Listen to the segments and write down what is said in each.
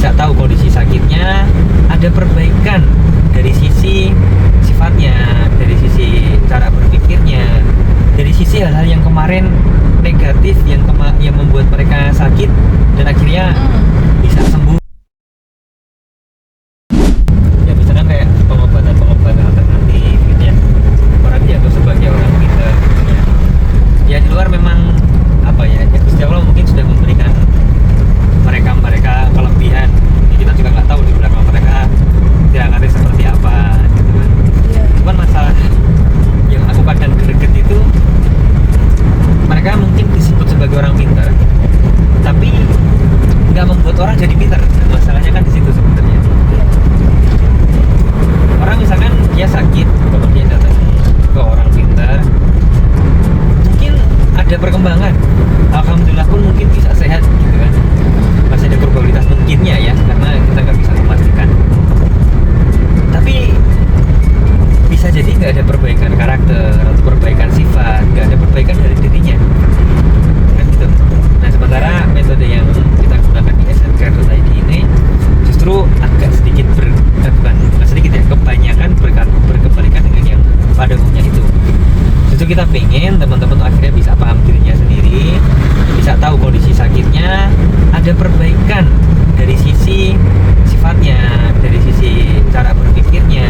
bisa tahu kondisi sakitnya, ada perbaikan dari sisi sifatnya, dari sisi cara berpikirnya, dari sisi hal-hal yang kemarin negatif yang membuat mereka sakit dan akhirnya bisa sembuh. Ya misalkan kayak pengobatan alternatif gitu ya, orang dianggap sebagai orang pintar gitu ya. Ya di luar memang apa ya, Gusti Allah mungkin sudah memberikan mereka kelebihan. Ya, kita juga nggak tahu di belakang mereka tiragatnya seperti apa gitu kan. Cuman masalah yang aku kadang greget itu, mereka mungkin disebut sebagai orang pintar tapi nggak membuat orang jadi pintar. Masalahnya kan di situ sebenarnya. Orang misalkan dia sakit, kemudian datang ke orang pintar, mungkin ada perkembangan, alhamdulillah pun mungkin bisa sehat gitu kan. Masih ada probabilitas mungkinnya ya, karena kita nggak bisa memastikan. Tapi bisa jadi nggak ada perbaikan karakter atau perbaikan sifat, nggak ada perbaikan dari dirinya kan gitu. Nah sementara metode yang kita gunakan di smcare.id ini justru agak sedikit bukan sedikit ya, kebanyakan berkebalikan dengan yang pada umumnya itu. Justru kita pengen teman-teman akhirnya bisa paham dirinya sendiri, bisa tahu kondisi sakitnya, ada perbaikan dari sisi sifatnya, dari sisi cara berpikirnya,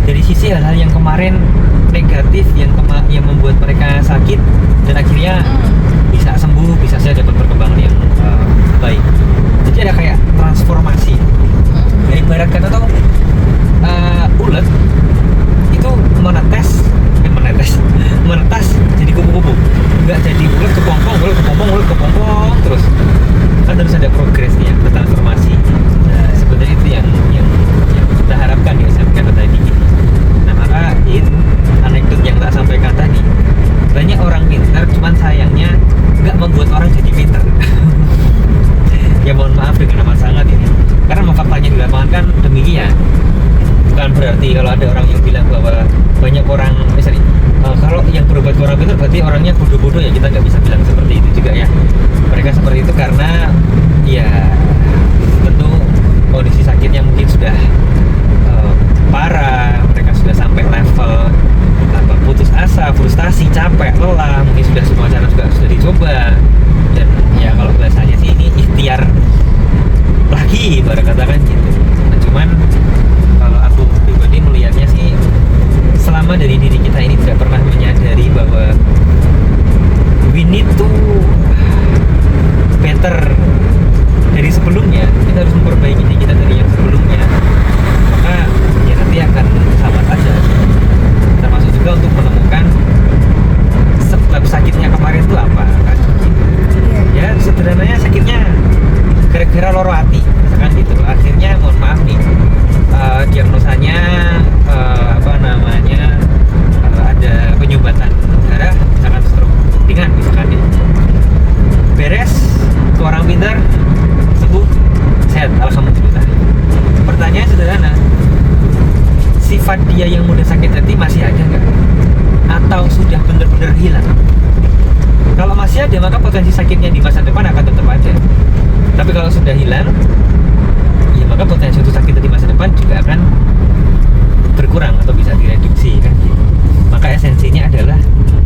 dari sisi hal-hal yang kemarin negatif yang membuat mereka sakit dan akhirnya bisa sembuh, bisa saja dapat perkembangan yang baik. Jadi ada kayak transformasi. Ya, ibarat kata tuh ulet itu menetas jadi kupu-kupu, nggak jadi ulet kepompong terus kan harus ada progresnya, bertransformasi. Nah sebenarnya itu yang kita harapkan di SMK tadi. Nah maka itu anekdot yang tak sampaikan tadi, banyak orang pintar cuman sayangnya nggak membuat orang jadi pintar. Ya mohon maaf dengan amat sangat ini, karena faktanya di lapangan kan demikian. Bukan berarti kalau ada orang yang bilang bahwa banyak orang misalnya kalau yang berobat ke orang pintar berarti orangnya bodoh-bodoh, ya kita nggak bisa bilang seperti itu juga ya. Mereka seperti itu karena ya tentu kondisi sakitnya mungkin sudah parah, mereka sudah sampai level putus asa, frustasi, capek, lelah, mungkin sudah semua cara juga sudah dicoba, dan ya kalau bahasanya sih ini ikhtiar lagi ibarat katakan gitu. Nah, cuman kalau aku pribadi melihatnya sih, selama dari diri kita ini tidak pernah menyadari bahwa we need to better dari sebelumnya, kita harus memperbaiki diri kita dari yang sebelumnya, maka ya nanti akan sama saja. Termasuk juga untuk menemukan sebab sakitnya kemarin itu apa kan gitu. Ya sederhananya sakitnya gara-gara loro hati misalkan gitu, akhirnya mohon maaf nih diagnosanya ada penyumbatan darah, misalkan stroke ringan misalkan ya. Beres ke orang pintar, sembuh, sehat, alhamdulillah. Pertanyaan sederhana, sifat dia yang mudah sakit hati masih ada nggak? Atau sudah benar-benar hilang? Kalau masih ada, maka potensi sakitnya di masa depan akan tetap ada. Tapi kalau sudah hilang, ya maka potensi untuk sakit di masa depan juga akan berkurang atau bisa direduksi kan. Maka esensinya adalah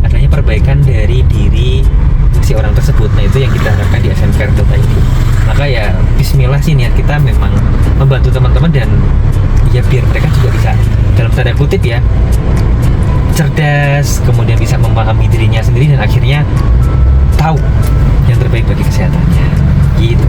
adanya perbaikan dari diri si orang tersebut. Nah itu yang kita harapkan di smcare.id. Maka ya bismillah sih, niat kita memang membantu teman-teman dan ya biar mereka juga bisa dalam tanda kutip ya cerdas, kemudian bisa memahami dirinya sendiri dan akhirnya tahu yang terbaik bagi kesehatannya gitu.